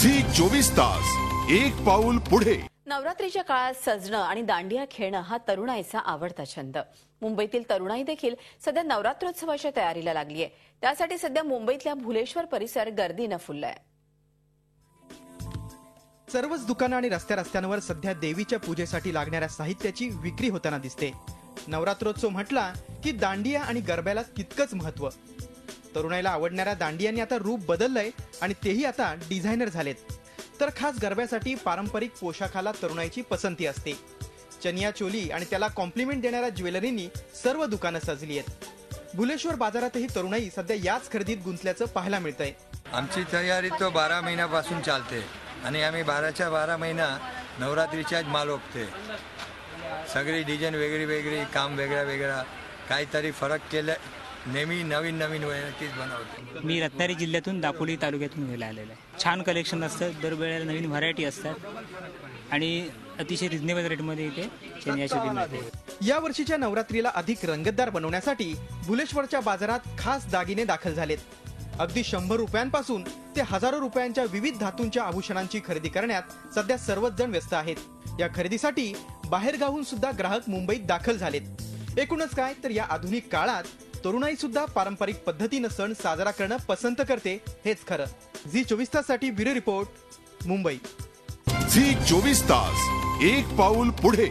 Zee 24 तास एक पाऊल पुढे। नवरात्रीच्या काळात सजणं आणि दांडिया खेळणं हा तरुणाईचा आवडता छंद। मुंबईतील तरुणाई देखील सध्या नवरात्रोत्सवाच्या तयारीला लागली आहे। त्यासाठी सध्या मुंबईतल्या भुलेश्वर परिसर गर्दीने फुललाय। सर्वच दुकानं आणि रस्त्यांवर सध्या देवीच्या पूजेसाठी लागणाऱ्या साहित्याची विक्री होताना दिसते। नवरात्रोत्सव म्हटला की दांडिया आणि गरब्याला तितकंच महत्त्व। तरुणाईला आवडणाऱ्या दांडियांनी आता रूप बदललंय आणि तेही आता डिझायनर झालेत। तर खास गरब्यासाठी पारंपरिक पोशाखाला तरुणाईची पसंती असते। चनिया चोली आणि त्याला कॉम्प्लिमेंट देणाऱ्या ज्वेलरीनी सर्व दुकानं सजली आहेत। भुलेश्वर बाजारातही तरुणाई सध्या याच खरेदीत गुंतल्याचं पाहायला मिळतंय। आमची तयारी तो 12 महिन्यापासून चालते आणि आम्ही 12च्या 12 महिना नवरात्रीच्याच माल ओपते। सगळी डिझाईन वेगळी काम वेगळा काहीतरी फरक केलं, नेहमी नवीन व्हरायटीज बनवतो। मी रत्नागिरी जिल्ह्यातून दापोली तालुक्यातून घ्यायला आलेलो आहे। छान कलेक्शन असतं, दरवेळेला नवीन व्हरायटी असतात आणि अतिशय रिजनेबल रेटमध्ये इथे चनिया चोली मिळते। या वर्षीच्या नवरात्रीला अधिक रंगतदार बनवण्यासाठी भुलेश्वरच्या बाजारात खास दागिने दाखल झालेत। अगदी 100 रुपयांपासून ते हजारो रुपयांच्या विविध धातूंच्या आभूषणांची खरेदी करण्यात सध्या सर्वच जण व्यस्त आहेत। या खरेदीसाठी बाहेरगावून सुद्धा ग्राहक मुंबईत दाखल झालेत। एकूणच काय तर या आधुनिक काळात तरुणाई सुद्धा पारंपरिक पद्धतीने सण साजरा करणं पसंत करते, हेच खरं। झी 24 ताससाठी ब्युरो रिपोर्ट, मुंबई। झी 24 तास एक पाऊल पुढे।